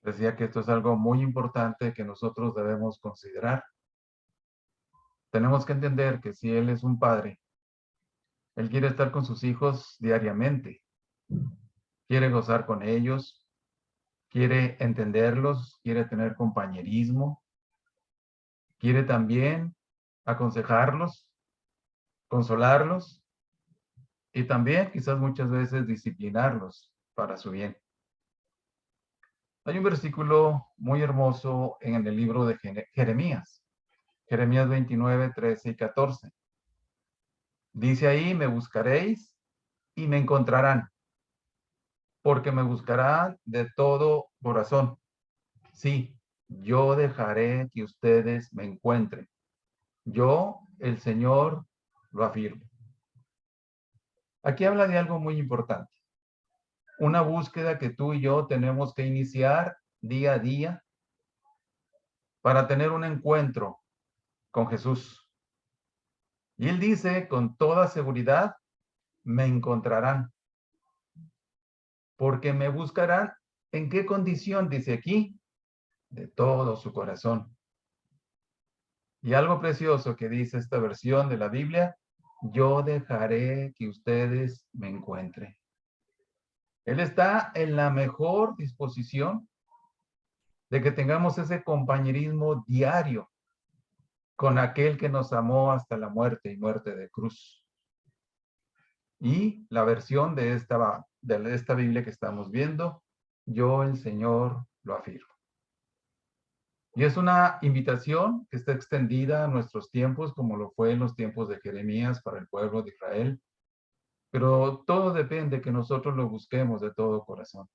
Decía que esto es algo muy importante que nosotros debemos considerar. Tenemos que entender que si Él es un padre, Él quiere estar con sus hijos diariamente, quiere gozar con ellos, quiere entenderlos, quiere tener compañerismo, quiere también aconsejarlos, consolarlos y también quizás muchas veces disciplinarlos para su bien. Hay un versículo muy hermoso en el libro de Jeremías, Jeremías 29, 13 y 14. Dice ahí, me buscaréis y me encontrarán, porque me buscarán de todo corazón. Sí, yo dejaré que ustedes me encuentren. Yo, el Señor, lo afirmo. Aquí habla de algo muy importante. Una búsqueda que tú y yo tenemos que iniciar día a día para tener un encuentro con Jesús. Y Él dice con toda seguridad, me encontrarán. Porque me buscarán. ¿En qué condición? Dice aquí, de todo su corazón. Y algo precioso que dice esta versión de la Biblia, yo dejaré que ustedes me encuentren. Él está en la mejor disposición de que tengamos ese compañerismo diario con aquel que nos amó hasta la muerte y muerte de cruz. Y la versión de esta Biblia que estamos viendo, yo el Señor lo afirmo. Y es una invitación que está extendida a nuestros tiempos, como lo fue en los tiempos de Jeremías para el pueblo de Israel. Pero todo depende que nosotros lo busquemos de todo corazón.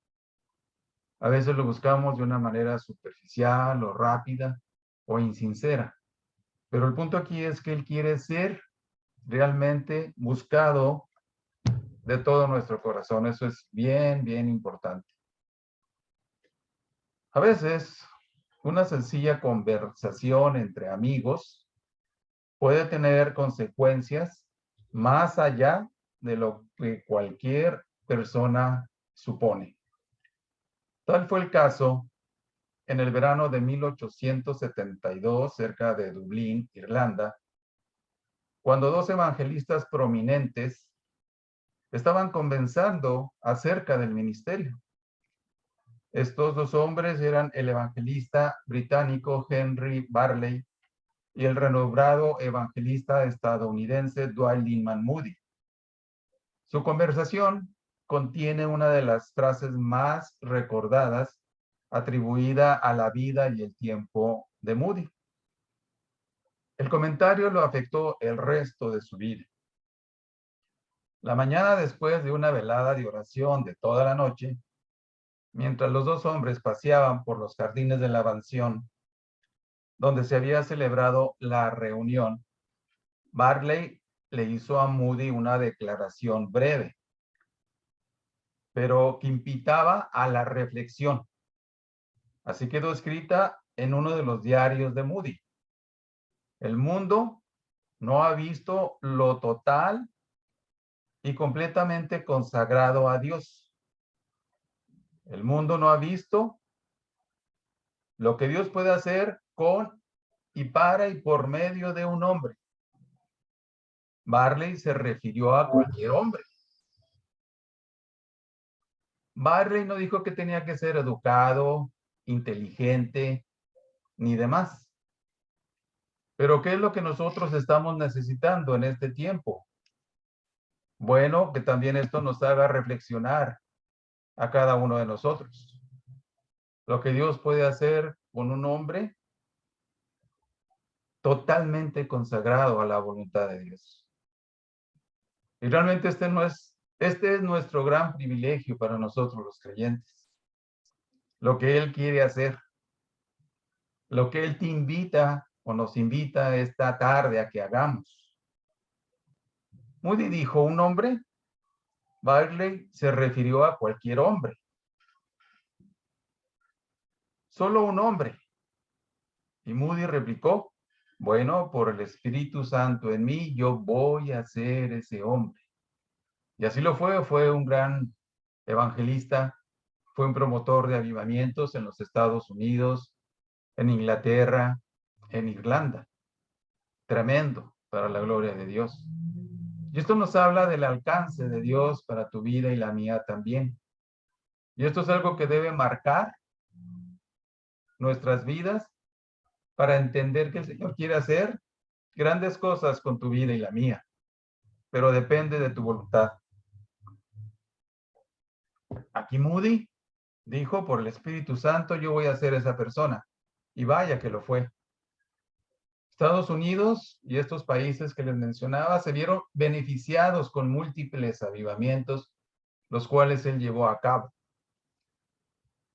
A veces lo buscamos de una manera superficial o rápida o insincera. Pero el punto aquí es que Él quiere ser realmente buscado de todo nuestro corazón. Eso es bien, bien importante. A veces, una sencilla conversación entre amigos puede tener consecuencias más allá de lo que cualquier persona supone. Tal fue el caso en el verano de 1872, cerca de Dublín, Irlanda, cuando dos evangelistas prominentes estaban conversando acerca del ministerio. Estos dos hombres eran el evangelista británico Henry Barley y el renombrado evangelista estadounidense Dwight Lyman Moody. Su conversación contiene una de las frases más recordadas atribuida a la vida y el tiempo de Moody. El comentario lo afectó el resto de su vida. La mañana después de una velada de oración de toda la noche, mientras los dos hombres paseaban por los jardines de la mansión donde se había celebrado la reunión, Barley le hizo a Moody una declaración breve, pero que invitaba a la reflexión. Así quedó escrita en uno de los diarios de Moody. El mundo no ha visto lo total y completamente consagrado a Dios. El mundo no ha visto lo que Dios puede hacer con y para y por medio de un hombre. Barley se refirió a cualquier hombre. Barley no dijo que tenía que ser educado, inteligente, ni demás. Pero ¿qué es lo que nosotros estamos necesitando en este tiempo? Bueno, que también esto nos haga reflexionar a cada uno de nosotros. Lo que Dios puede hacer con un hombre totalmente consagrado a la voluntad de Dios. Y realmente este es nuestro gran privilegio para nosotros los creyentes. Lo que Él quiere hacer, lo que Él te invita o nos invita esta tarde a que hagamos. Moody dijo, un hombre. Barley se refirió a cualquier hombre. Solo un hombre. Y Moody replicó, bueno, por el Espíritu Santo en mí, yo voy a ser ese hombre. Y así lo fue un gran evangelista, fue un promotor de avivamientos en los Estados Unidos, en Inglaterra, en Irlanda. Tremendo para la gloria de Dios. Y esto nos habla del alcance de Dios para tu vida y la mía también. Y esto es algo que debe marcar nuestras vidas para entender que el Señor quiere hacer grandes cosas con tu vida y la mía, pero depende de tu voluntad. Aquí Moody dijo, por el Espíritu Santo, yo voy a ser esa persona. Y vaya que lo fue. Estados Unidos y estos países que les mencionaba se vieron beneficiados con múltiples avivamientos, los cuales él llevó a cabo.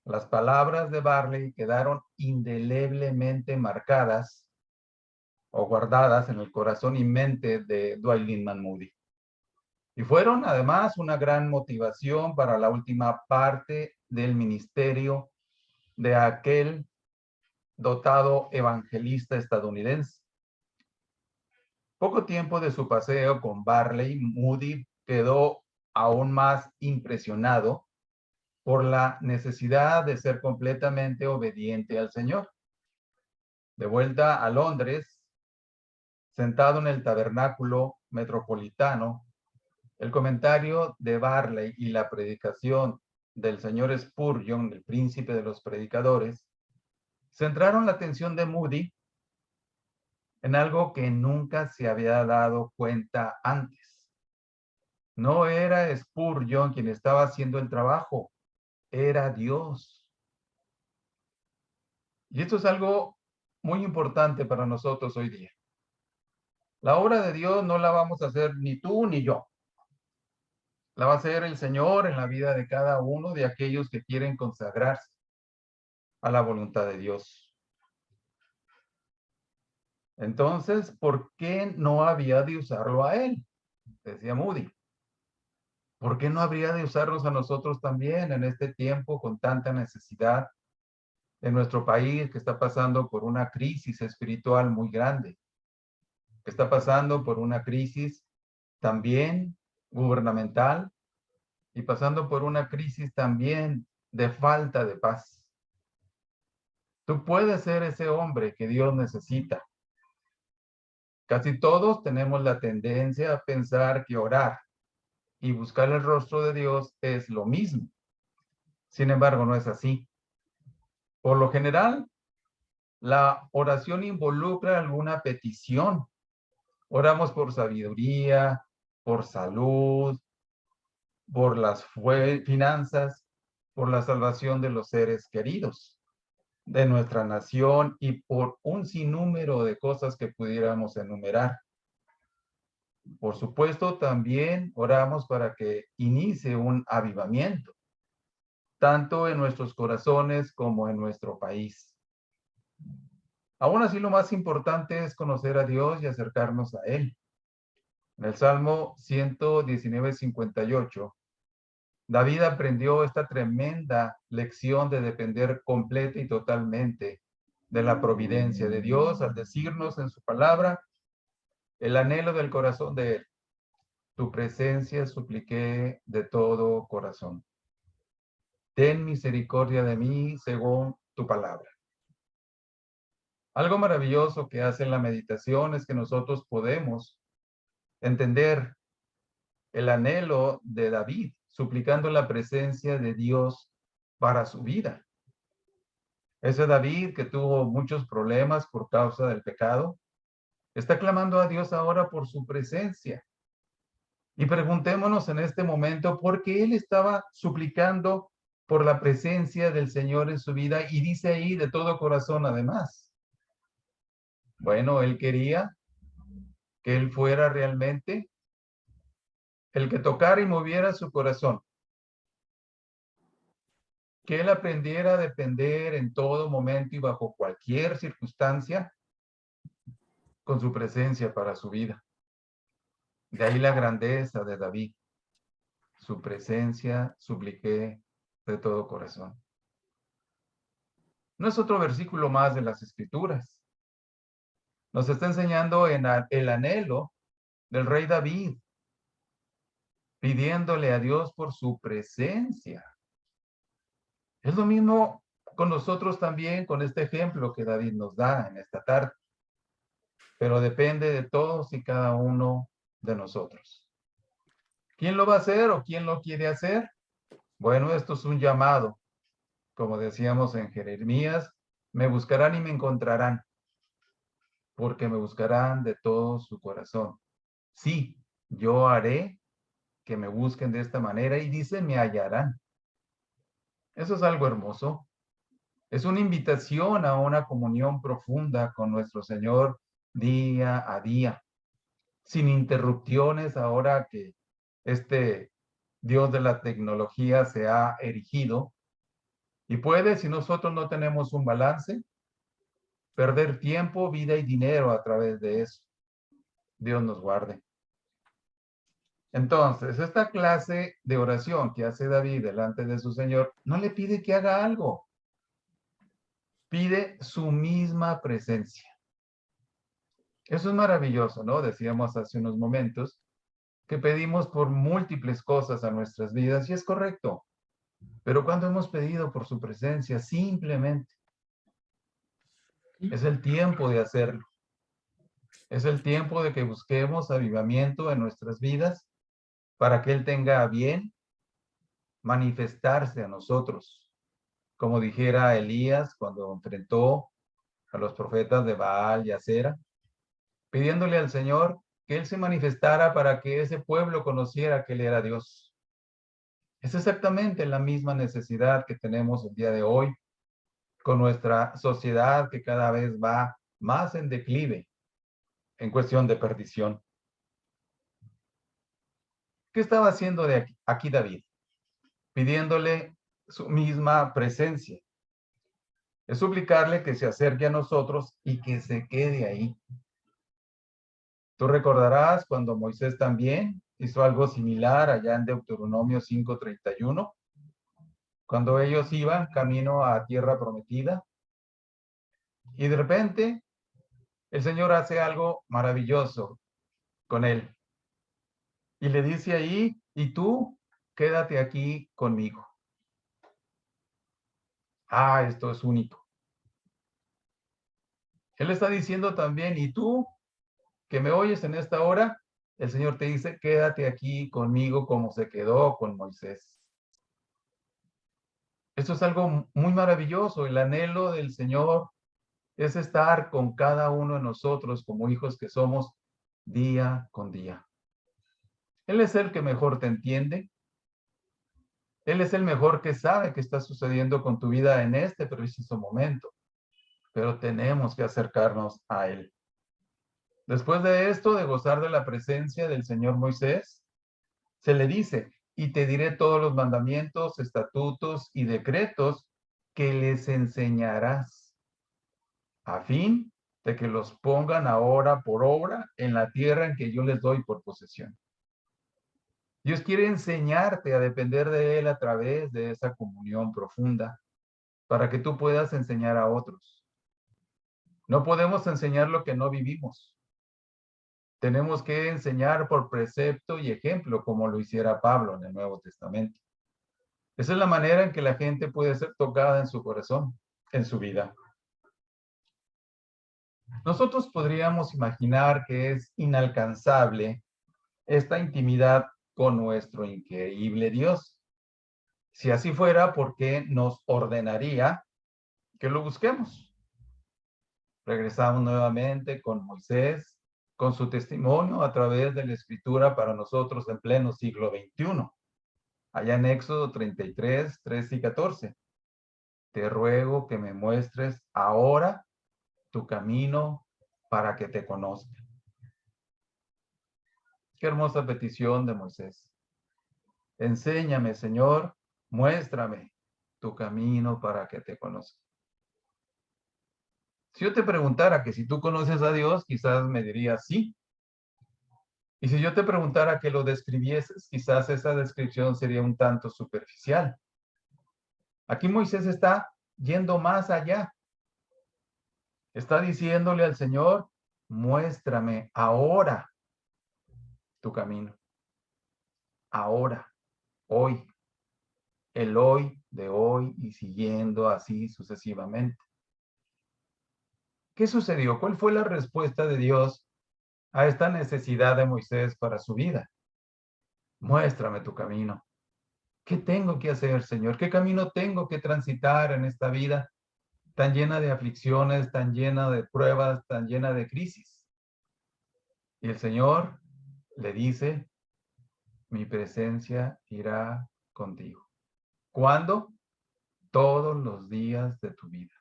Las palabras de Barley quedaron indeleblemente marcadas o guardadas en el corazón y mente de Dwight Lyndon Moody. Y fueron además una gran motivación para la última parte del ministerio de aquel dotado evangelista estadounidense. Poco tiempo de su paseo con Barley, Moody quedó aún más impresionado por la necesidad de ser completamente obediente al Señor. De vuelta a Londres, sentado en el tabernáculo metropolitano, el comentario de Barley y la predicación del señor Spurgeon, el príncipe de los predicadores, centraron la atención de Moody en algo que nunca se había dado cuenta antes. No era Spurgeon quien estaba haciendo el trabajo, era Dios. Y esto es algo muy importante para nosotros hoy día. La obra de Dios no la vamos a hacer ni tú ni yo. La va a hacer el Señor en la vida de cada uno de aquellos que quieren consagrarse a la voluntad de Dios. Entonces, ¿por qué no había de usarlo a él? Decía Moody. ¿Por qué no habría de usarnos a nosotros también en este tiempo con tanta necesidad en nuestro país que está pasando por una crisis espiritual muy grande? Que está pasando por una crisis también gubernamental y pasando por una crisis también de falta de paz. Tú puedes ser ese hombre que Dios necesita. Casi todos tenemos la tendencia a pensar que orar y buscar el rostro de Dios es lo mismo. Sin embargo, no es así. Por lo general, la oración involucra alguna petición. Oramos por sabiduría, por salud, por las finanzas, por la salvación de los seres queridos, de nuestra nación y por un sinnúmero de cosas que pudiéramos enumerar. Por supuesto, también oramos para que inicie un avivamiento, tanto en nuestros corazones como en nuestro país. Aún así, lo más importante es conocer a Dios y acercarnos a Él. En el Salmo 119:58, David aprendió esta tremenda lección de depender completa y totalmente de la providencia de Dios al decirnos en su palabra el anhelo del corazón de Él. Tu presencia supliqué de todo corazón. Ten misericordia de mí según tu palabra. Algo maravilloso que hace la meditación es que nosotros podemos entender el anhelo de David, suplicando la presencia de Dios para su vida. Ese David que tuvo muchos problemas por causa del pecado, está clamando a Dios ahora por su presencia. Y preguntémonos en este momento por qué él estaba suplicando por la presencia del Señor en su vida y dice ahí de todo corazón además. Bueno, él quería que él fuera realmente el que tocara y moviera su corazón. Que él aprendiera a depender en todo momento y bajo cualquier circunstancia con su presencia para su vida. De ahí la grandeza de David. Su presencia supliqué de todo corazón. No es otro versículo más de las Escrituras. Nos está enseñando en el anhelo del rey David, pidiéndole a Dios por su presencia. Es lo mismo con nosotros también, con este ejemplo que David nos da en esta tarde, pero depende de todos y cada uno de nosotros. ¿Quién lo va a hacer o quién lo quiere hacer? Bueno, esto es un llamado. Como decíamos en Jeremías, me buscarán y me encontrarán, porque me buscarán de todo su corazón. Sí, yo haré que me busquen de esta manera y dice, me hallarán. Eso es algo hermoso. Es una invitación a una comunión profunda con nuestro Señor día a día, sin interrupciones ahora que este Dios de la tecnología se ha erigido y puede, si nosotros no tenemos un balance, perder tiempo, vida y dinero a través de eso. Dios nos guarde. Entonces, esta clase de oración que hace David delante de su Señor, no le pide que haga algo, pide su misma presencia. Eso es maravilloso, ¿no? Decíamos hace unos momentos que pedimos por múltiples cosas a nuestras vidas y es correcto, pero cuando hemos pedido por su presencia, simplemente es el tiempo de hacerlo. Es el tiempo de que busquemos avivamiento en nuestras vidas para que Él tenga a bien manifestarse a nosotros. Como dijera Elías cuando enfrentó a los profetas de Baal y Acera, pidiéndole al Señor que Él se manifestara para que ese pueblo conociera que Él era Dios. Es exactamente la misma necesidad que tenemos el día de hoy con nuestra sociedad que cada vez va más en declive en cuestión de perdición. ¿Qué estaba haciendo de aquí David? Pidiéndole su misma presencia. Es suplicarle que se acerque a nosotros y que se quede ahí. Tú recordarás cuando Moisés también hizo algo similar allá en Deuteronomio 5:31, cuando ellos iban camino a tierra prometida y de repente el Señor hace algo maravilloso con él y le dice ahí, y tú quédate aquí conmigo. Ah, esto es único. Él está diciendo también, y tú que me oyes en esta hora, el Señor te dice, quédate aquí conmigo como se quedó con Moisés. Esto es algo muy maravilloso. El anhelo del Señor es estar con cada uno de nosotros como hijos que somos día con día. Él es el que mejor te entiende. Él es el mejor que sabe qué está sucediendo con tu vida en este preciso momento. Pero tenemos que acercarnos a Él. Después de esto, de gozar de la presencia del Señor Moisés, se le dice, y te diré todos los mandamientos, estatutos y decretos que les enseñarás, a fin de que los pongan ahora por obra en la tierra en que yo les doy por posesión. Dios quiere enseñarte a depender de Él a través de esa comunión profunda, para que tú puedas enseñar a otros. No podemos enseñar lo que no vivimos. Tenemos que enseñar por precepto y ejemplo, como lo hiciera Pablo en el Nuevo Testamento. Esa es la manera en que la gente puede ser tocada en su corazón, en su vida. Nosotros podríamos imaginar que es inalcanzable esta intimidad con nuestro increíble Dios. Si así fuera, ¿por qué nos ordenaría que lo busquemos? Regresamos nuevamente con Moisés, con su testimonio a través de la escritura para nosotros en pleno siglo XXI. Allá en Éxodo 33, 13 y 14. Te ruego que me muestres ahora tu camino para que te conozca. Qué hermosa petición de Moisés. Enséñame, Señor, muéstrame tu camino para que te conozca. Si yo te preguntara que si tú conoces a Dios, quizás me dirías sí. Y si yo te preguntara que lo describieses, quizás esa descripción sería un tanto superficial. Aquí Moisés está yendo más allá. Está diciéndole al Señor, muéstrame ahora tu camino. Ahora, hoy. el hoy de hoy y siguiendo así sucesivamente. ¿Qué sucedió? ¿Cuál fue la respuesta de Dios a esta necesidad de Moisés para su vida? Muéstrame tu camino. ¿Qué tengo que hacer, Señor? ¿Qué camino tengo que transitar en esta vida tan llena de aflicciones, tan llena de pruebas, tan llena de crisis? Y el Señor le dice, mi presencia irá contigo. ¿Cuándo? Todos los días de tu vida.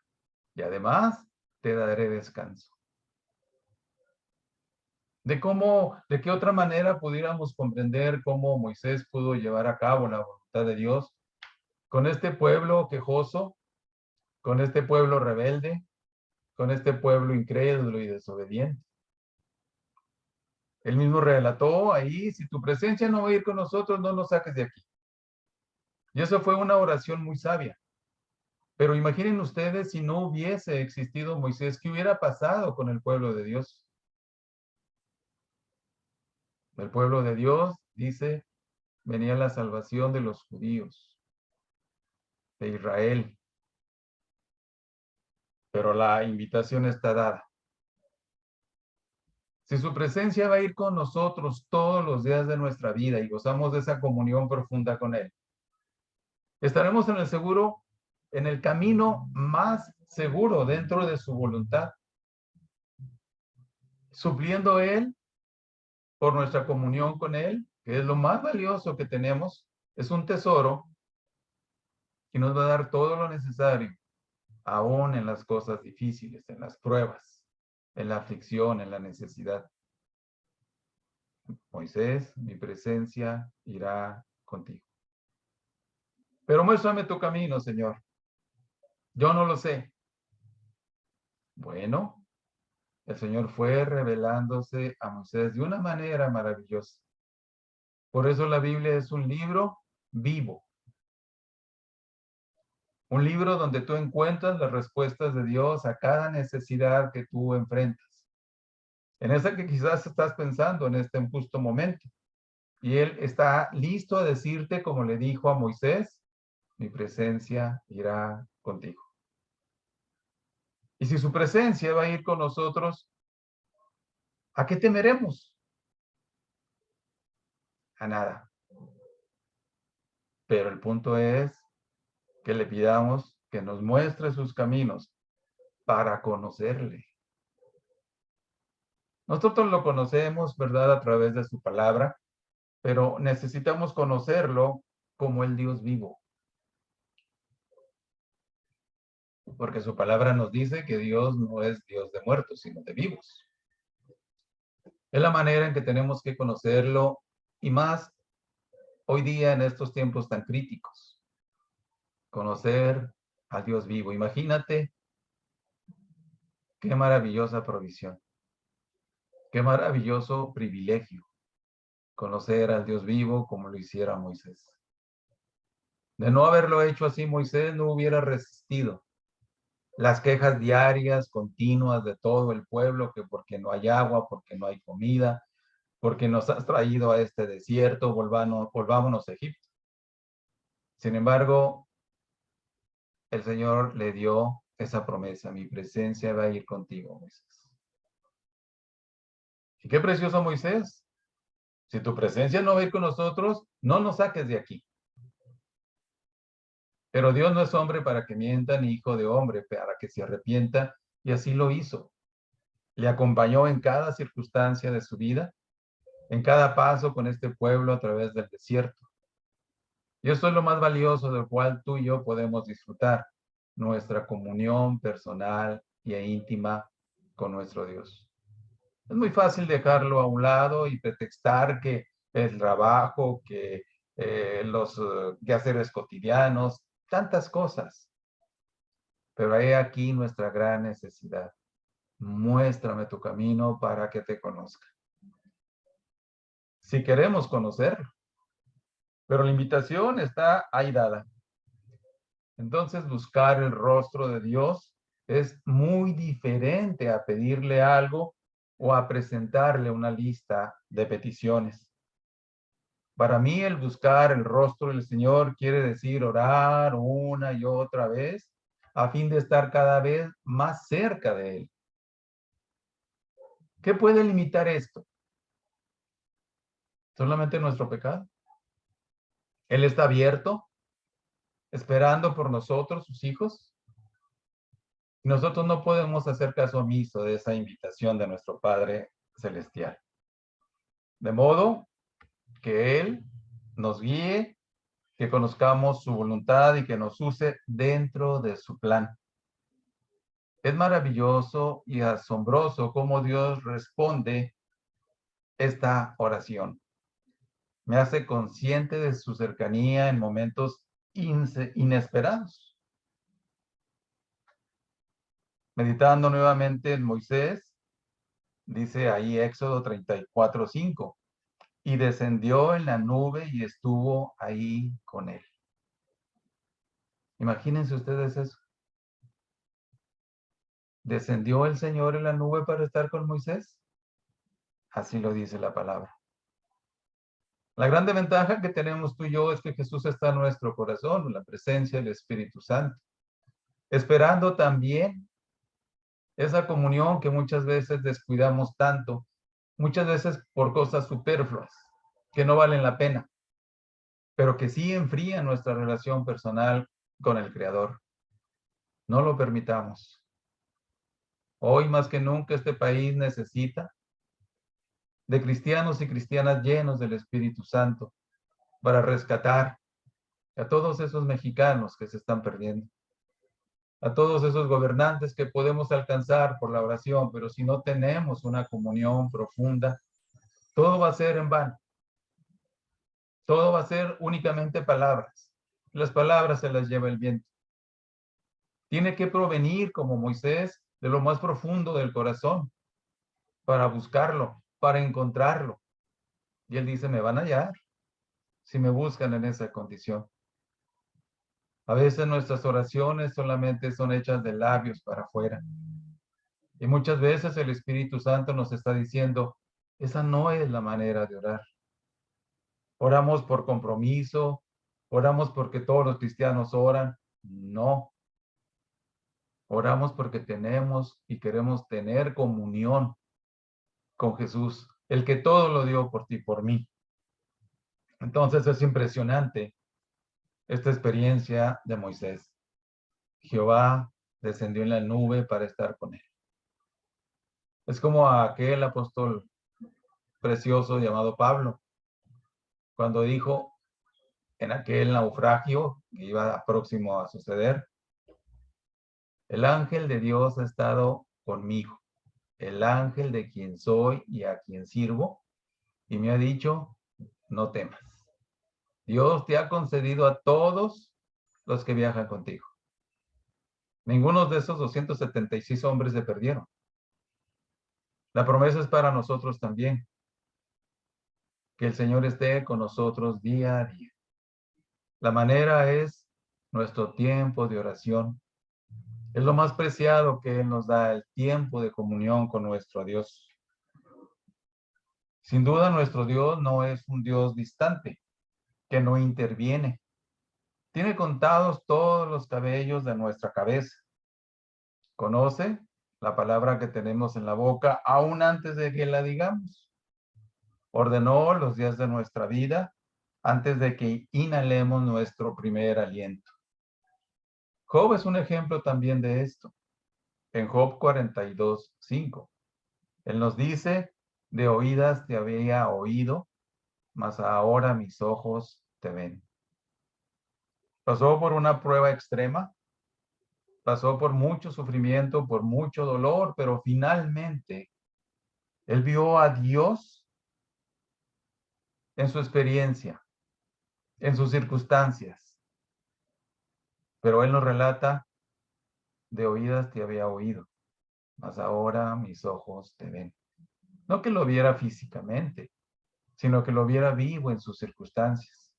Y además te daré descanso. ¿De qué otra manera pudiéramos comprender cómo Moisés pudo llevar a cabo la voluntad de Dios con este pueblo quejoso, con este pueblo rebelde, con este pueblo incrédulo y desobediente? Él mismo relató ahí, si tu presencia no va a ir con nosotros, no nos saques de aquí. Y eso fue una oración muy sabia. Pero imaginen ustedes si no hubiese existido Moisés, ¿qué hubiera pasado con el pueblo de Dios? El pueblo de Dios, dice, venía la salvación de los judíos, de Israel. Pero la invitación está dada. Si su presencia va a ir con nosotros todos los días de nuestra vida y gozamos de esa comunión profunda con Él, estaremos en el camino más seguro dentro de su voluntad, supliendo Él por nuestra comunión con Él, que es lo más valioso que tenemos, es un tesoro y nos va a dar todo lo necesario, aún en las cosas difíciles, en las pruebas, en la aflicción, en la necesidad. Moisés, mi presencia irá contigo. Pero muéstrame tu camino, Señor. Yo no lo sé. Bueno, el Señor fue revelándose a Moisés de una manera maravillosa. Por eso la Biblia es un libro vivo. Un libro donde tú encuentras las respuestas de Dios a cada necesidad que tú enfrentas. En esa que quizás estás pensando en este justo momento. Y Él está listo a decirte, como le dijo a Moisés, mi presencia irá contigo. Y si su presencia va a ir con nosotros, ¿a qué temeremos? A nada. Pero el punto es que le pidamos que nos muestre sus caminos para conocerle. Nosotros lo conocemos, ¿verdad?, a través de su palabra, pero necesitamos conocerlo como el Dios vivo. Porque su palabra nos dice que Dios no es Dios de muertos, sino de vivos. Es la manera en que tenemos que conocerlo y más hoy día en estos tiempos tan críticos. Conocer al Dios vivo. Imagínate qué maravillosa provisión. Qué maravilloso privilegio conocer al Dios vivo como lo hiciera Moisés. De no haberlo hecho así, Moisés no hubiera resistido las quejas diarias, continuas de todo el pueblo, que porque no hay agua, porque no hay comida, porque nos has traído a este desierto, volvámonos a Egipto. Sin embargo, el Señor le dio esa promesa, mi presencia va a ir contigo, Moisés. Y qué precioso, Moisés. Si tu presencia no va a ir con nosotros, no nos saques de aquí. Pero Dios no es hombre para que mienta, ni hijo de hombre para que se arrepienta, y así lo hizo. Le acompañó en cada circunstancia de su vida, en cada paso con este pueblo a través del desierto. Y esto es lo más valioso del cual tú y yo podemos disfrutar, nuestra comunión personal e íntima con nuestro Dios. Es muy fácil dejarlo a un lado y pretextar que el trabajo, que los quehaceres cotidianos, tantas cosas. Pero he aquí nuestra gran necesidad. Muéstrame tu camino para que te conozca. Si queremos conocerlo. Pero la invitación está ahí dada. Entonces, buscar el rostro de Dios es muy diferente a pedirle algo o a presentarle una lista de peticiones. Para mí el buscar el rostro del Señor quiere decir orar una y otra vez a fin de estar cada vez más cerca de Él. ¿Qué puede limitar esto? Solamente nuestro pecado. Él está abierto, esperando por nosotros, sus hijos. Nosotros no podemos hacer caso omiso de esa invitación de nuestro Padre Celestial. De modo que Él nos guíe, que conozcamos su voluntad y que nos use dentro de su plan. Es maravilloso y asombroso cómo Dios responde esta oración. Me hace consciente de su cercanía en momentos inesperados. Meditando nuevamente en Moisés, dice ahí Éxodo 34:5, y descendió en la nube y estuvo ahí con él. Imagínense ustedes eso. ¿Descendió el Señor en la nube para estar con Moisés? Así lo dice la palabra. La grande ventaja que tenemos tú y yo es que Jesús está en nuestro corazón, en la presencia del Espíritu Santo, esperando también esa comunión que muchas veces descuidamos tanto, muchas veces por cosas superfluas, que no valen la pena, pero que sí enfrían nuestra relación personal con el Creador. No lo permitamos. Hoy más que nunca este país necesita de cristianos y cristianas llenos del Espíritu Santo para rescatar a todos esos mexicanos que se están perdiendo, a todos esos gobernantes que podemos alcanzar por la oración, pero si no tenemos una comunión profunda, todo va a ser en vano. Todo va a ser únicamente palabras. Las palabras se las lleva el viento. Tiene que provenir, como Moisés, de lo más profundo del corazón para buscarlo, para encontrarlo. Y él dice, me van a hallar si me buscan en esa condición. A veces nuestras oraciones solamente son hechas de labios para afuera. Y muchas veces el Espíritu Santo nos está diciendo, esa no es la manera de orar. Oramos por compromiso, oramos porque todos los cristianos oran. No. Oramos porque tenemos y queremos tener comunión con Jesús, el que todo lo dio por ti, por mí. Entonces es impresionante esta experiencia de Moisés. Jehová descendió en la nube para estar con él. Es como aquel apóstol precioso llamado Pablo, cuando dijo en aquel naufragio que iba próximo a suceder, el ángel de Dios ha estado conmigo, el ángel de quien soy y a quien sirvo, y me ha dicho, no temas. Dios te ha concedido a todos los que viajan contigo. Ninguno de esos 276 hombres se perdieron. La promesa es para nosotros también. Que el Señor esté con nosotros día a día. La manera es nuestro tiempo de oración. Es lo más preciado que Él nos da, el tiempo de comunión con nuestro Dios. Sin duda, nuestro Dios no es un Dios distante, que no interviene. Tiene contados todos los cabellos de nuestra cabeza. Conoce la palabra que tenemos en la boca aún antes de que la digamos. Ordenó los días de nuestra vida antes de que inhalemos nuestro primer aliento. Job es un ejemplo también de esto. En Job 42:5, él nos dice, de oídas te había oído, mas ahora mis ojos te ven. Pasó por una prueba extrema, pasó por mucho sufrimiento, por mucho dolor, pero finalmente él vio a Dios en su experiencia, en sus circunstancias. Pero él nos relata, de oídas te había oído, mas ahora mis ojos te ven. No que lo viera físicamente, sino que lo viera vivo en sus circunstancias.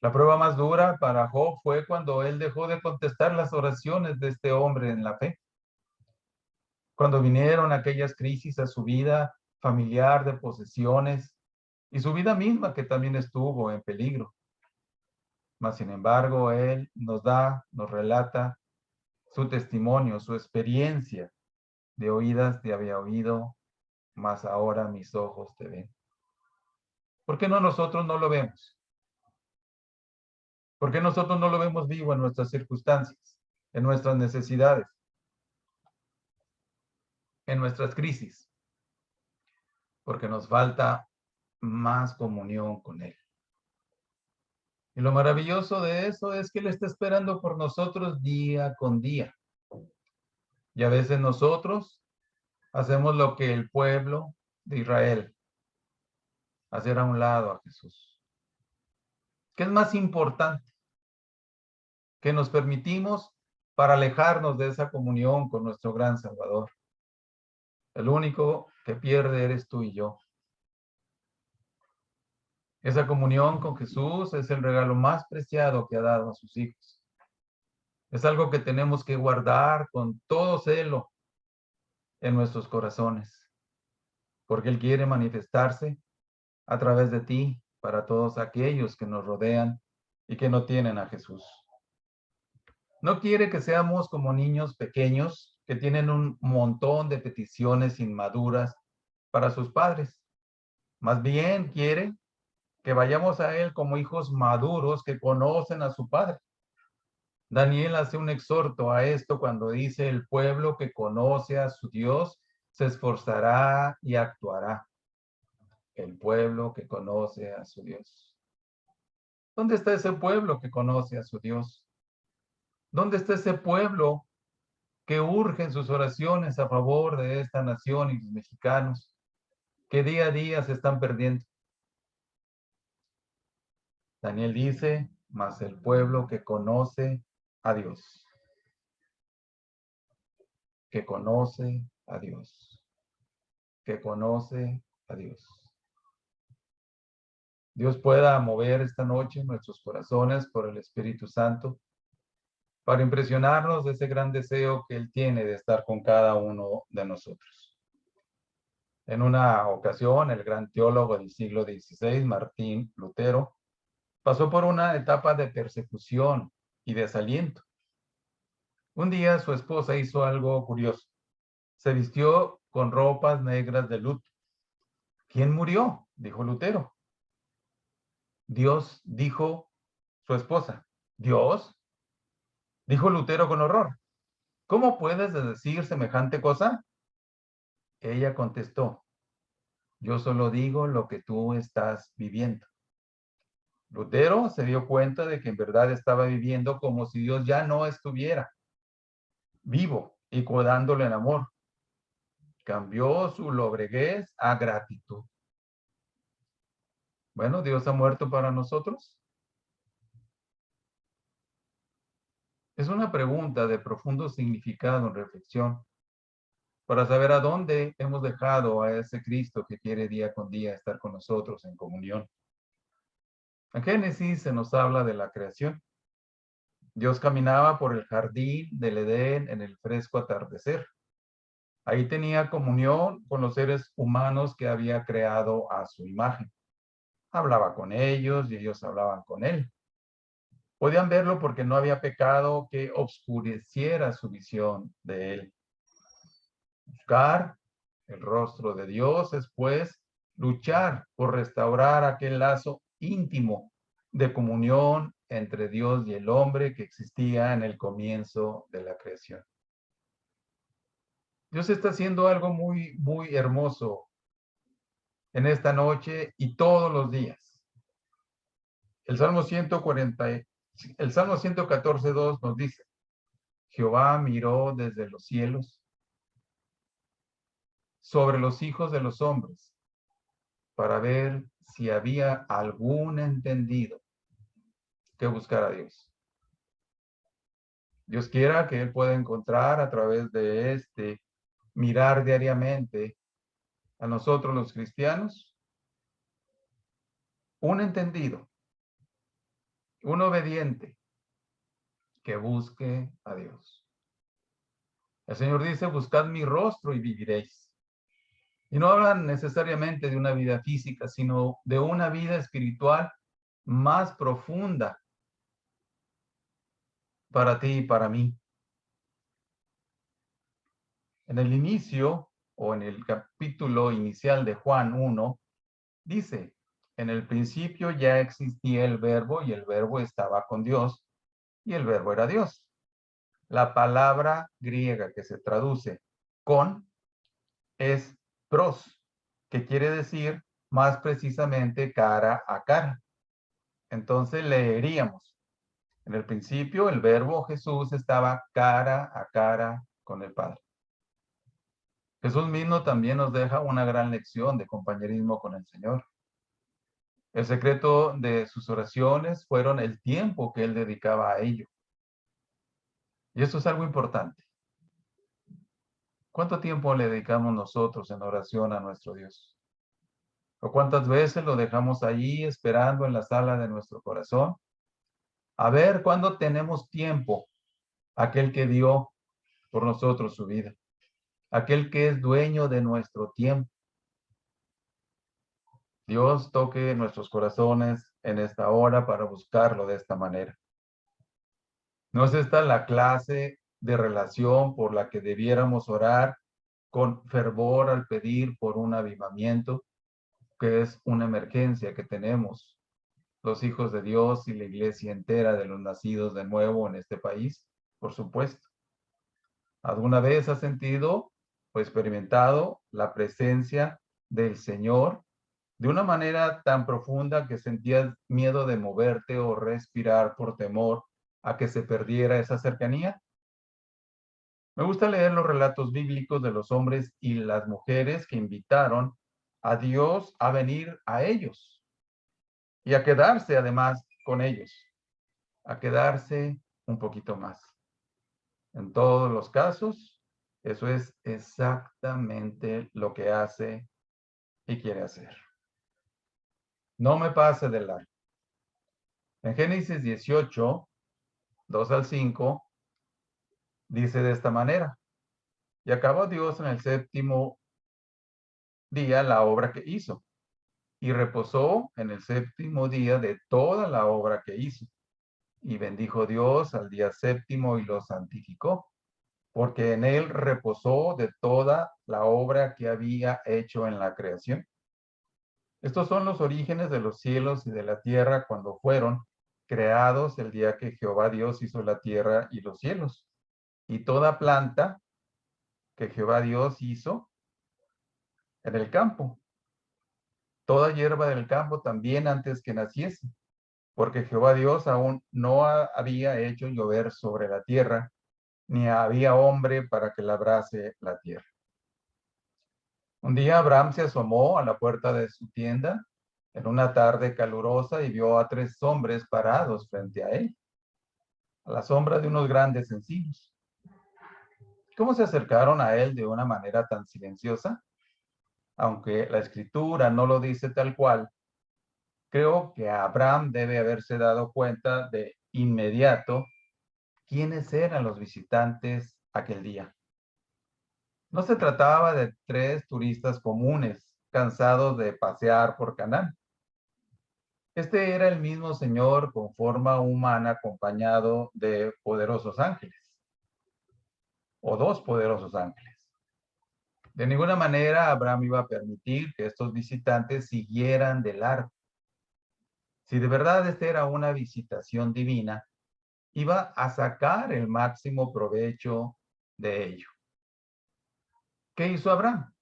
La prueba más dura para Job fue cuando él dejó de contestar las oraciones de este hombre en la fe. Cuando vinieron aquellas crisis a su vida familiar de posesiones, y su vida misma que también estuvo en peligro. Mas, sin embargo, Él nos relata su testimonio, su experiencia. De oídas te había oído, mas ahora mis ojos te ven. ¿Por qué no nosotros no lo vemos? ¿Por qué nosotros no lo vemos vivo en nuestras circunstancias, en nuestras necesidades, en nuestras crisis? Porque nos falta más comunión con Él. Y lo maravilloso de eso es que Él está esperando por nosotros día con día. Y a veces nosotros hacemos lo que el pueblo de Israel, hacer a un lado a Jesús. ¿Qué es más importante? Que nos permitimos para alejarnos de esa comunión con nuestro gran Salvador. El único que pierde eres tú y yo. Esa comunión con Jesús es el regalo más preciado que ha dado a sus hijos. Es algo que tenemos que guardar con todo celo en nuestros corazones, porque Él quiere manifestarse a través de ti para todos aquellos que nos rodean y que no tienen a Jesús. No quiere que seamos como niños pequeños que tienen un montón de peticiones inmaduras para sus padres. Más bien quiere que vayamos a Él como hijos maduros que conocen a su Padre. Daniel hace un exhorto a esto cuando dice: el pueblo que conoce a su Dios se esforzará y actuará. El pueblo que conoce a su Dios. ¿Dónde está ese pueblo que conoce a su Dios? ¿Dónde está ese pueblo que urge en sus oraciones a favor de esta nación y los mexicanos que día a día se están perdiendo? Daniel dice: mas el pueblo que conoce a Dios, que conoce a Dios, que conoce a Dios. Dios pueda mover esta noche nuestros corazones por el Espíritu Santo para impresionarnos de ese gran deseo que Él tiene de estar con cada uno de nosotros. En una ocasión, el gran teólogo del siglo XVI, Martín Lutero, pasó por una etapa de persecución y desaliento. Un día su esposa hizo algo curioso. Se vistió con ropas negras de luto. ¿Quién murió?, dijo Lutero. Dios, dijo su esposa. ¿Dios?, dijo Lutero con horror. ¿Cómo puedes decir semejante cosa? Ella contestó: yo solo digo lo que tú estás viviendo. Lutero se dio cuenta de que en verdad estaba viviendo como si Dios ya no estuviera vivo y dándole el amor. Cambió su lobreguez a gratitud. Bueno, ¿Dios ha muerto para nosotros? Es una pregunta de profundo significado en reflexión para saber a dónde hemos dejado a ese Cristo que quiere día con día estar con nosotros en comunión. En Génesis se nos habla de la creación. Dios caminaba por el jardín del Edén en el fresco atardecer. Ahí tenía comunión con los seres humanos que había creado a su imagen. Hablaba con ellos y ellos hablaban con él. Podían verlo porque no había pecado que obscureciera su visión de él. Buscar el rostro de Dios es, pues, luchar por restaurar aquel lazo íntimo de comunión entre Dios y el hombre que existía en el comienzo de la creación. Dios está haciendo algo muy, muy hermoso en esta noche y todos los días. El Salmo 114:2 nos dice: Jehová miró desde los cielos sobre los hijos de los hombres para ver si había algún entendido que buscar a Dios. Dios quiera que Él pueda encontrar a través de este mirar diariamente a nosotros los cristianos un entendido, un obediente que busque a Dios. El Señor dice: buscad mi rostro y viviréis. Y no hablan necesariamente de una vida física, sino de una vida espiritual más profunda para ti y para mí. En el inicio, o en el capítulo inicial de Juan 1, dice, en el principio ya existía el verbo y el verbo estaba con Dios y el verbo era Dios. La palabra griega que se traduce con es pros, que quiere decir más precisamente cara a cara. Entonces leeríamos, en el principio el verbo Jesús estaba cara a cara con el Padre. Jesús mismo también nos deja una gran lección de compañerismo con el Señor. El secreto de sus oraciones fueron el tiempo que él dedicaba a ello. Y esto es algo importante. ¿Cuánto tiempo le dedicamos nosotros en oración a nuestro Dios? ¿O cuántas veces lo dejamos ahí esperando en la sala de nuestro corazón? A ver cuándo tenemos tiempo, aquel que dio por nosotros su vida, aquel que es dueño de nuestro tiempo. Dios toque nuestros corazones en esta hora para buscarlo de esta manera. ¿No es esta la clase de relación por la que debiéramos orar con fervor al pedir por un avivamiento, que es una emergencia que tenemos los hijos de Dios y la iglesia entera de los nacidos de nuevo en este país? Por supuesto. ¿Alguna vez has sentido o experimentado la presencia del Señor de una manera tan profunda que sentías miedo de moverte o respirar por temor a que se perdiera esa cercanía? Me gusta leer los relatos bíblicos de los hombres y las mujeres que invitaron a Dios a venir a ellos y a quedarse además con ellos, a quedarse un poquito más. En todos los casos, eso es exactamente lo que hace y quiere hacer. No me pase de largo. En Génesis 18, 2 al 5, dice de esta manera, y acabó Dios en el séptimo día la obra que hizo, y reposó en el séptimo día de toda la obra que hizo. Y bendijo Dios al día séptimo y lo santificó, porque en él reposó de toda la obra que había hecho en la creación. Estos son los orígenes de los cielos y de la tierra cuando fueron creados el día que Jehová Dios hizo la tierra y los cielos. Y toda planta que Jehová Dios hizo en el campo, toda hierba del campo también antes que naciese, porque Jehová Dios aún no había hecho llover sobre la tierra, ni había hombre para que labrase la tierra. Un día Abraham se asomó a la puerta de su tienda en una tarde calurosa y vio a 3 hombres parados frente a él, a la sombra de unos grandes encinos. ¿Cómo se acercaron a él de una manera tan silenciosa? Aunque la escritura no lo dice tal cual, creo que Abraham debe haberse dado cuenta de inmediato quiénes eran los visitantes aquel día. No se trataba de 3 turistas comunes, cansados de pasear por Canaán. Este era el mismo Señor con forma humana acompañado de poderosos ángeles, o 2 poderosos ángeles. De ninguna manera Abraham iba a permitir que estos visitantes siguieran de largo. Si de verdad esta era una visitación divina, iba a sacar el máximo provecho de ello. ¿Qué hizo Abraham?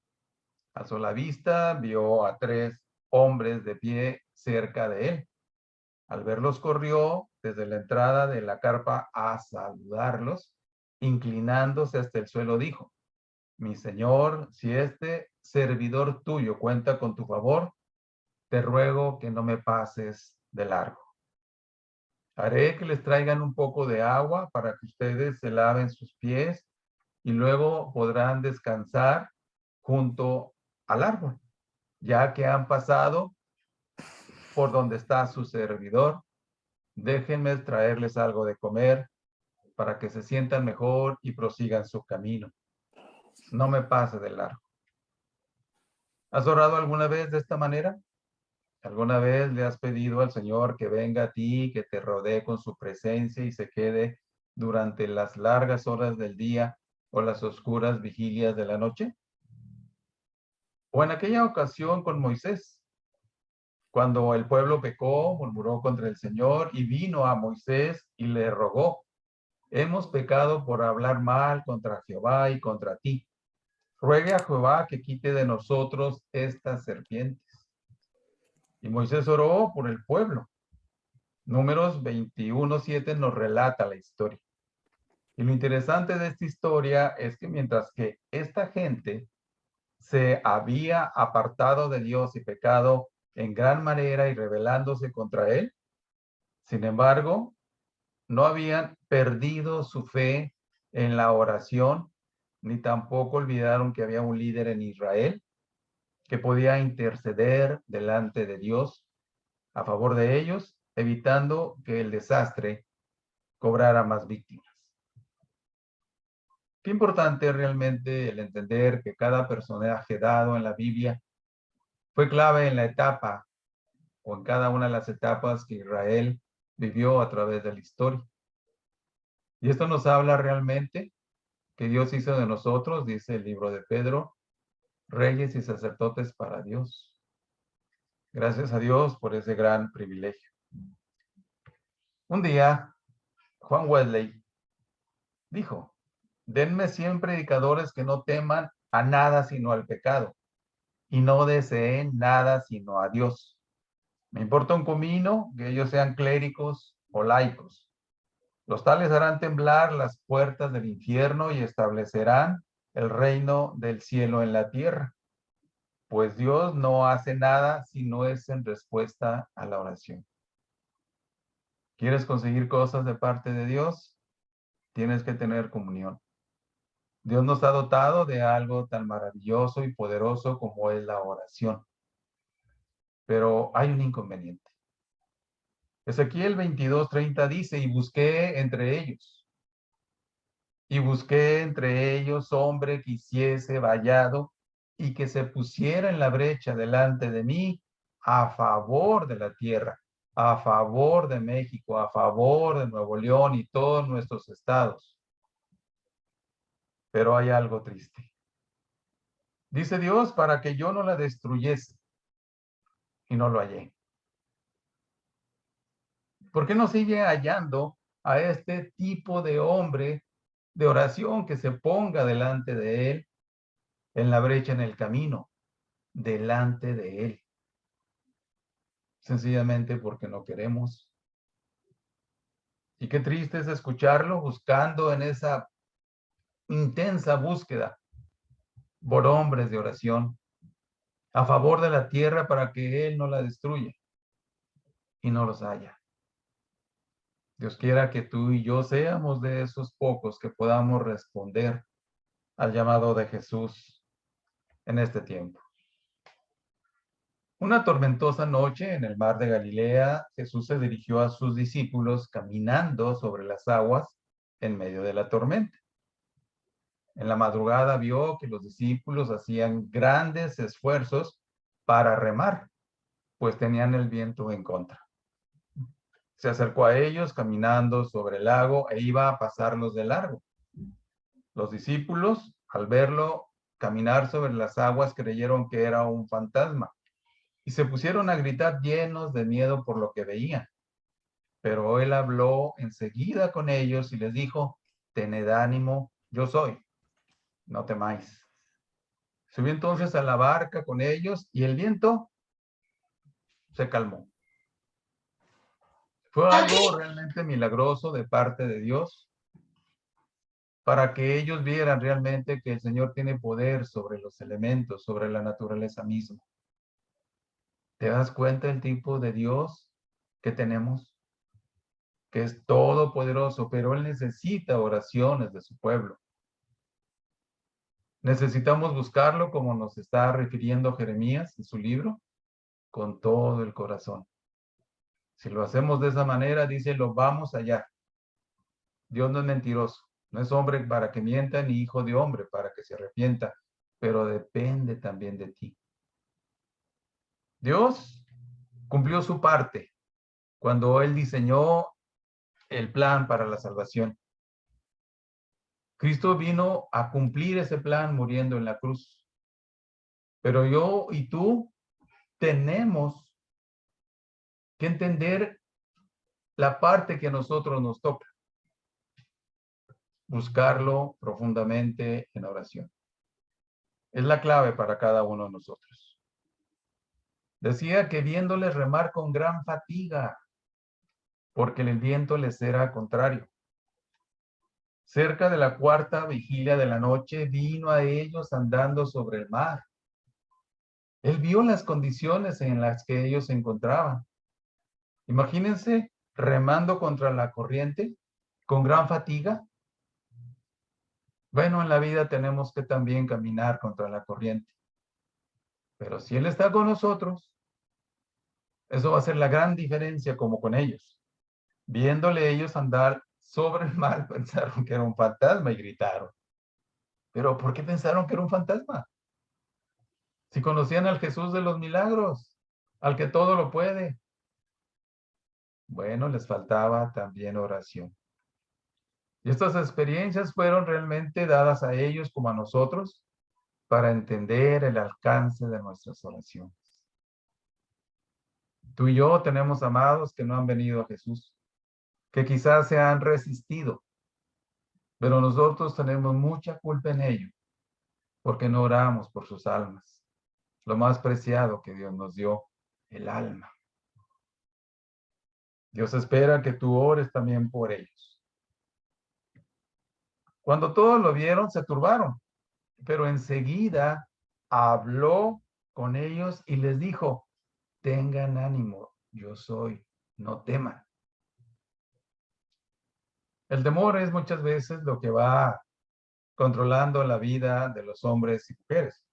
Alzó la vista, vio a 3 hombres de pie cerca de él. Al verlos corrió desde la entrada de la carpa a saludarlos, inclinándose hasta el suelo dijo, mi señor, si este servidor tuyo cuenta con tu favor, te ruego que no me pases de largo. Haré que les traigan un poco de agua para que ustedes se laven sus pies y luego podrán descansar junto al árbol, ya que han pasado por donde está su servidor. Déjenme traerles algo de comer para que se sientan mejor y prosigan su camino. No me pase de largo. ¿Has orado alguna vez de esta manera? ¿Alguna vez le has pedido al Señor que venga a ti, que te rodee con su presencia y se quede durante las largas horas del día o las oscuras vigilias de la noche? O en aquella ocasión con Moisés, cuando el pueblo pecó, murmuró contra el Señor y vino a Moisés y le rogó: hemos pecado por hablar mal contra Jehová y contra ti. Ruegue a Jehová que quite de nosotros estas serpientes. Y Moisés oró por el pueblo. Números 21:7 nos relata la historia. Y lo interesante de esta historia es que mientras que esta gente se había apartado de Dios y pecado en gran manera y rebelándose contra él, sin embargo, no habían perdido su fe en la oración, ni tampoco olvidaron que había un líder en Israel que podía interceder delante de Dios a favor de ellos, evitando que el desastre cobrara más víctimas. Qué importante realmente el entender que cada personaje dado en la Biblia fue clave en la etapa o en cada una de las etapas que Israel vivió a través de la historia. Y esto nos habla realmente que Dios hizo de nosotros, dice el libro de Pedro, reyes y sacerdotes para Dios. Gracias a Dios por ese gran privilegio. Un día, Juan Wesley dijo: denme 100 predicadores que no teman a nada sino al pecado y no deseen nada sino a Dios. Me importa un comino que ellos sean clérigos o laicos. Los tales harán temblar las puertas del infierno y establecerán el reino del cielo en la tierra. Pues Dios no hace nada si no es en respuesta a la oración. ¿Quieres conseguir cosas de parte de Dios? Tienes que tener comunión. Dios nos ha dotado de algo tan maravilloso y poderoso como es la oración. Pero hay un inconveniente. Ezequiel 22:30 dice: y busqué entre ellos hombre que hiciese vallado y que se pusiera en la brecha delante de mí a favor de la tierra, a favor de México, a favor de Nuevo León y todos nuestros estados. Pero hay algo triste. Dice Dios: para que yo no la destruyese, y no lo hallé. ¿Por qué no sigue hallando a este tipo de hombre de oración que se ponga delante de él en la brecha, en el camino, delante de él? Sencillamente porque no queremos. Y qué triste es escucharlo buscando en esa intensa búsqueda por hombres de oración a favor de la tierra para que él no la destruya, y no los haya. Dios quiera que tú y yo seamos de esos pocos que podamos responder al llamado de Jesús en este tiempo. Una tormentosa noche en el mar de Galilea, Jesús se dirigió a sus discípulos caminando sobre las aguas en medio de la tormenta. En la madrugada vio que los discípulos hacían grandes esfuerzos para remar, pues tenían el viento en contra. Se acercó a ellos caminando sobre el lago e iba a pasarlos de largo. Los discípulos, al verlo caminar sobre las aguas, creyeron que era un fantasma y se pusieron a gritar llenos de miedo por lo que veían. Pero él habló enseguida con ellos y les dijo: tened ánimo, yo soy, no temáis. Subió entonces a la barca con ellos y el viento se calmó. Fue algo realmente milagroso de parte de Dios para que ellos vieran realmente que el Señor tiene poder sobre los elementos, sobre la naturaleza misma. ¿Te das cuenta del tipo de Dios que tenemos? Que es todopoderoso, pero Él necesita oraciones de su pueblo. Necesitamos buscarlo, como nos está refiriendo Jeremías en su libro, con todo el corazón. Si lo hacemos de esa manera, dice, lo vamos allá. Dios no es mentiroso, no es hombre para que mienta, ni hijo de hombre para que se arrepienta, pero depende también de ti. Dios cumplió su parte cuando Él diseñó el plan para la salvación. Cristo vino a cumplir ese plan muriendo en la cruz. Pero yo y tú tenemos que entender la parte que a nosotros nos toca. Buscarlo profundamente en oración. Es la clave para cada uno de nosotros. Decía que viéndoles remar con gran fatiga, porque el viento les era contrario. Cerca de la cuarta vigilia de la noche, vino a ellos andando sobre el mar. Él vio las condiciones en las que ellos se encontraban. Imagínense remando contra la corriente con gran fatiga. Bueno, en la vida tenemos que también caminar contra la corriente. Pero si Él está con nosotros, eso va a ser la gran diferencia como con ellos. Viéndole ellos andar sobre el mar, pensaron que era un fantasma y gritaron. ¿Pero por qué pensaron que era un fantasma? Si conocían al Jesús de los milagros, al que todo lo puede. Bueno, les faltaba también oración. Y estas experiencias fueron realmente dadas a ellos como a nosotros para entender el alcance de nuestras oraciones. Tú y yo tenemos amados que no han venido a Jesús, que quizás se han resistido, pero nosotros tenemos mucha culpa en ello, porque no oramos por sus almas, lo más preciado que Dios nos dio, el alma. Dios espera que tú ores también por ellos. Cuando todos lo vieron, se turbaron, pero enseguida habló con ellos y les dijo, tengan ánimo, yo soy, no teman. El temor es muchas veces lo que va controlando la vida de los hombres y mujeres.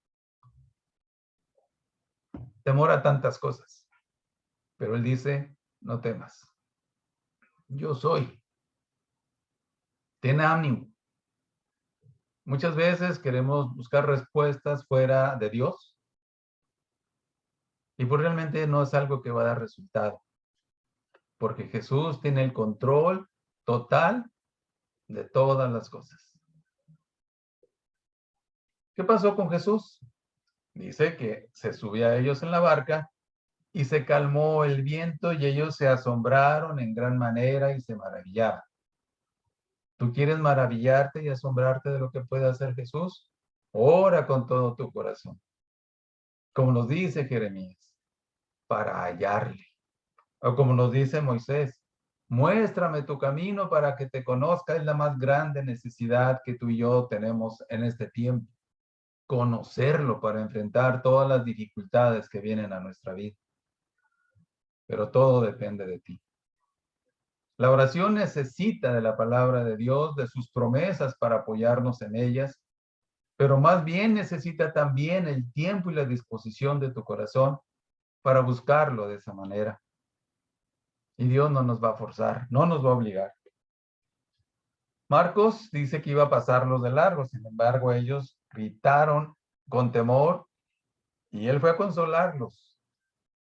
Temor a tantas cosas, pero él dice, no temas, yo soy, ten ánimo. Muchas veces queremos buscar respuestas fuera de Dios y pues realmente no es algo que va a dar resultado, porque Jesús tiene el control total de todas las cosas. ¿Qué pasó con Jesús? Dice que se subía a ellos en la barca y se calmó el viento y ellos se asombraron en gran manera y se maravillaban. ¿Tú quieres maravillarte y asombrarte de lo que puede hacer Jesús? Ora con todo tu corazón. Como nos dice Jeremías, para hallarle. O como nos dice Moisés, muéstrame tu camino para que te conozca. Es la más grande necesidad que tú y yo tenemos en este tiempo. Conocerlo para enfrentar todas las dificultades que vienen a nuestra vida. Pero todo depende de ti. La oración necesita de la palabra de Dios, de sus promesas para apoyarnos en ellas, pero más bien necesita también el tiempo y la disposición de tu corazón para buscarlo de esa manera. Y Dios no nos va a forzar, no nos va a obligar. Marcos dice que iba a pasarlos de largo, sin embargo ellos gritaron con temor y él fue a consolarlos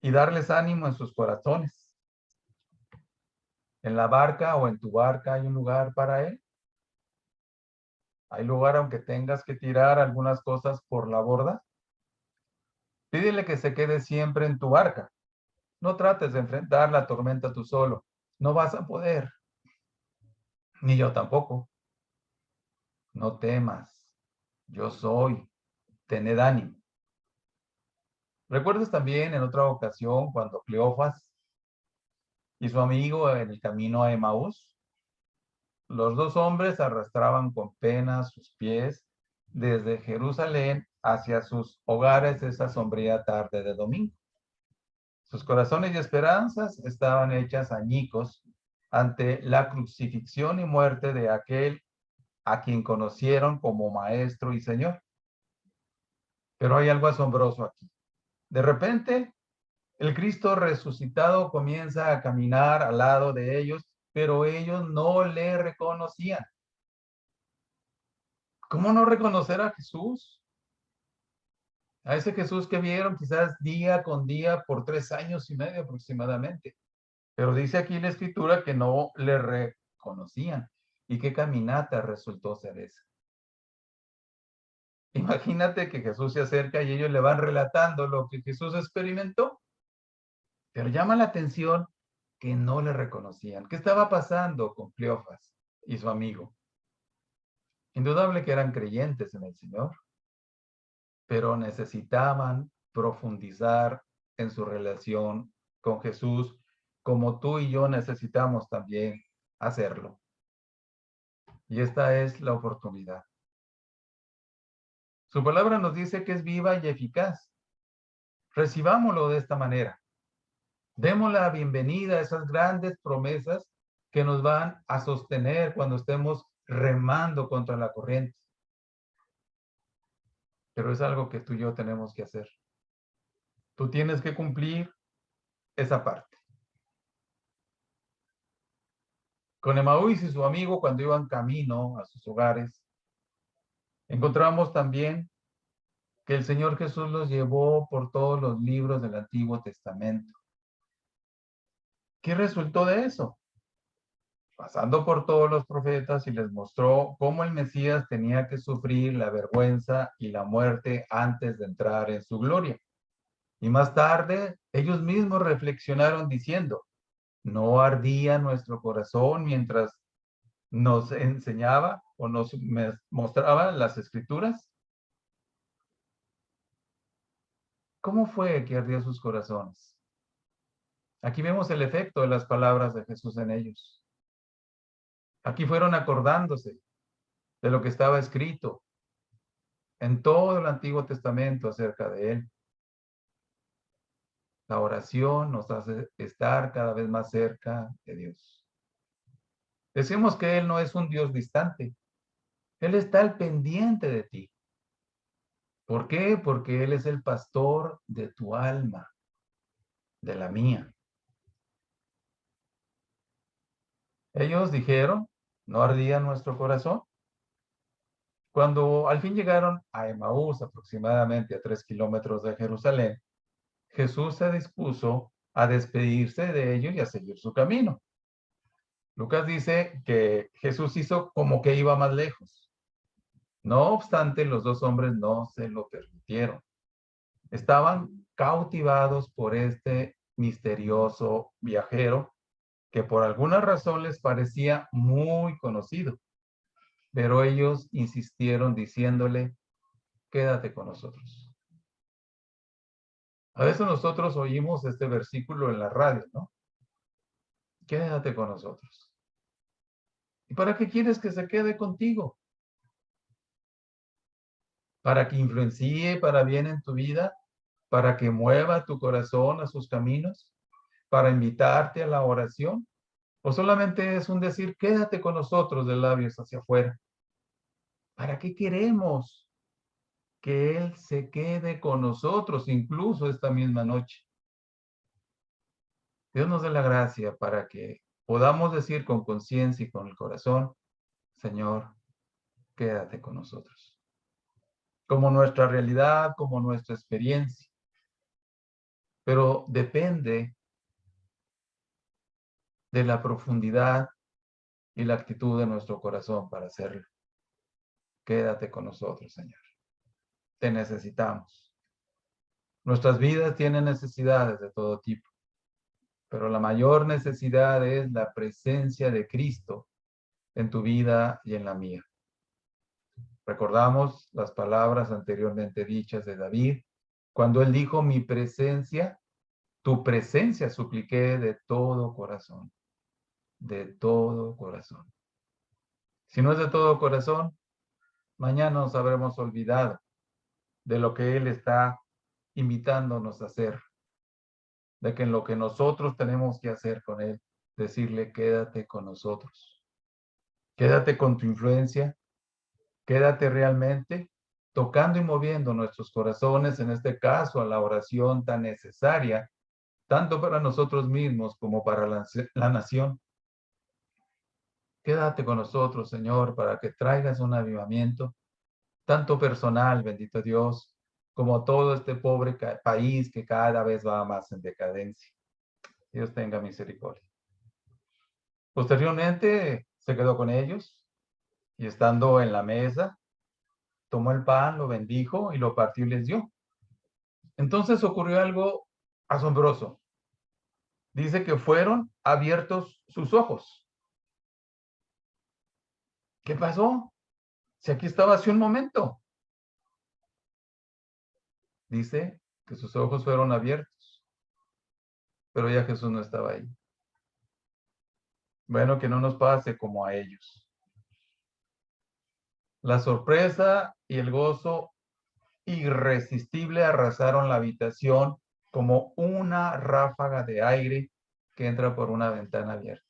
y darles ánimo en sus corazones. En la barca o en tu barca hay un lugar para él. Hay lugar aunque tengas que tirar algunas cosas por la borda. Pídele que se quede siempre en tu barca. No trates de enfrentar la tormenta tú solo. No vas a poder. Ni yo tampoco. No temas. Yo soy. Tened ánimo. ¿Recuerdas también en otra ocasión cuando Cleofas y su amigo en el camino a Emaús? Los dos hombres arrastraban con pena sus pies desde Jerusalén hacia sus hogares esa sombría tarde de domingo. Sus corazones y esperanzas estaban hechas añicos ante la crucifixión y muerte de aquel a quien conocieron como Maestro y Señor. Pero hay algo asombroso aquí. De repente, el Cristo resucitado comienza a caminar al lado de ellos, pero ellos no le reconocían. ¿Cómo no reconocer a Jesús? A ese Jesús que vieron quizás día con día por 3 años y medio aproximadamente. Pero dice aquí la escritura que no le reconocían. ¿Y qué caminata resultó ser esa? Imagínate que Jesús se acerca y ellos le van relatando lo que Jesús experimentó. Pero llama la atención que no le reconocían. ¿Qué estaba pasando con Cleofas y su amigo? Indudable que eran creyentes en el Señor, pero necesitaban profundizar en su relación con Jesús, como tú y yo necesitamos también hacerlo. Y esta es la oportunidad. Su palabra nos dice que es viva y eficaz. Recibámoslo de esta manera. Demos la bienvenida a esas grandes promesas que nos van a sostener cuando estemos remando contra la corriente. Pero es algo que tú y yo tenemos que hacer. Tú tienes que cumplir esa parte. Con Emaús y su amigo, cuando iban camino a sus hogares, encontramos también que el Señor Jesús los llevó por todos los libros del Antiguo Testamento. ¿Qué resultó de eso? Pasando por todos los profetas y les mostró cómo el Mesías tenía que sufrir la vergüenza y la muerte antes de entrar en su gloria. Y más tarde, ellos mismos reflexionaron diciendo, ¿no ardía nuestro corazón mientras nos enseñaba o nos mostraba las escrituras? ¿Cómo fue que ardió sus corazones? Aquí vemos el efecto de las palabras de Jesús en ellos. Aquí fueron acordándose de lo que estaba escrito en todo el Antiguo Testamento acerca de Él. La oración nos hace estar cada vez más cerca de Dios. Decimos que Él no es un Dios distante. Él está al pendiente de ti. ¿Por qué? Porque Él es el pastor de tu alma, de la mía. Ellos dijeron, ¿no ardía nuestro corazón? Cuando al fin llegaron a Emaús, aproximadamente a 3 kilómetros de Jerusalén, Jesús se dispuso a despedirse de ellos y a seguir su camino. Lucas dice que Jesús hizo como que iba más lejos. No obstante, los dos hombres no se lo permitieron. Estaban cautivados por este misterioso viajero que por alguna razón les parecía muy conocido, pero ellos insistieron diciéndole, quédate con nosotros. A veces nosotros oímos este versículo en la radio, ¿no? Quédate con nosotros. ¿Y para qué quieres que se quede contigo? ¿Para que influencie para bien en tu vida? ¿Para que mueva tu corazón a sus caminos? ¿Para invitarte a la oración? ¿O solamente es un decir, quédate con nosotros de labios hacia afuera? ¿Para qué queremos que Él se quede con nosotros incluso esta misma noche? Dios nos dé la gracia para que podamos decir con conciencia y con el corazón, Señor, quédate con nosotros. Como nuestra realidad, como nuestra experiencia. Pero depende de la profundidad y la actitud de nuestro corazón para hacerlo. Quédate con nosotros, Señor. Te necesitamos. Nuestras vidas tienen necesidades de todo tipo, pero la mayor necesidad es la presencia de Cristo en tu vida y en la mía. Recordamos las palabras anteriormente dichas de David, cuando él dijo, mi presencia, tu presencia supliqué de todo corazón, de todo corazón. Si no es de todo corazón, mañana nos habremos olvidado de lo que Él está invitándonos a hacer, de que en lo que nosotros tenemos que hacer con Él, decirle, quédate con nosotros, quédate con tu influencia, quédate realmente tocando y moviendo nuestros corazones, en este caso a la oración tan necesaria, tanto para nosotros mismos como para la nación. Quédate con nosotros, Señor, para que traigas un avivamiento, tanto personal, bendito Dios, como todo este pobre país que cada vez va más en decadencia. Dios tenga misericordia. Posteriormente se quedó con ellos y estando en la mesa, tomó el pan, lo bendijo y lo partió y les dio. Entonces ocurrió algo asombroso. Dice que fueron abiertos sus ojos. ¿Qué pasó? Si aquí estaba hace un momento. Dice que sus ojos fueron abiertos, pero ya Jesús no estaba ahí. Bueno, que no nos pase como a ellos. La sorpresa y el gozo irresistible arrasaron la habitación como una ráfaga de aire que entra por una ventana abierta.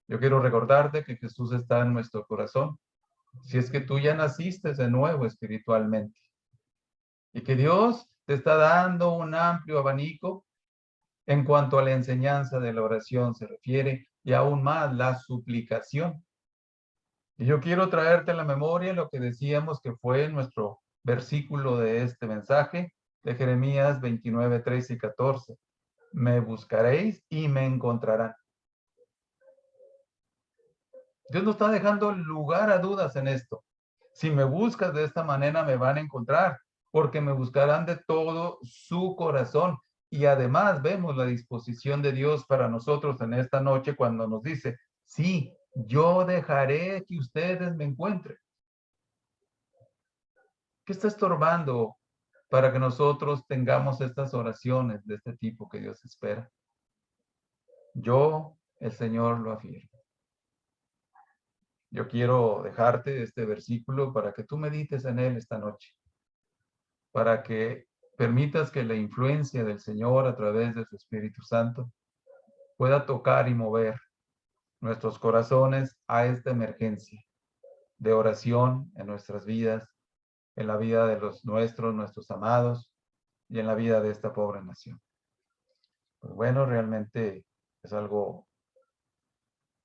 Yo quiero recordarte que Jesús está en nuestro corazón. Si es que tú ya naciste de nuevo espiritualmente y que Dios te está dando un amplio abanico en cuanto a la enseñanza de la oración se refiere y aún más la suplicación. Y yo quiero traerte a la memoria lo que decíamos que fue nuestro versículo de este mensaje de Jeremías 29, 13 y 14. Me buscaréis y me encontrarán. Dios no está dejando lugar a dudas en esto. Si me buscas de esta manera me van a encontrar, porque me buscarán de todo su corazón. Y además vemos la disposición de Dios para nosotros en esta noche cuando nos dice, sí, yo dejaré que ustedes me encuentren. ¿Qué está estorbando para que nosotros tengamos estas oraciones de este tipo que Dios espera? Yo, el Señor, lo afirmo. Yo quiero dejarte este versículo para que tú medites en él esta noche, para que permitas que la influencia del Señor a través de su Espíritu Santo pueda tocar y mover nuestros corazones a esta emergencia de oración en nuestras vidas, en la vida de nuestros amados y en la vida de esta pobre nación. Pues bueno, realmente es algo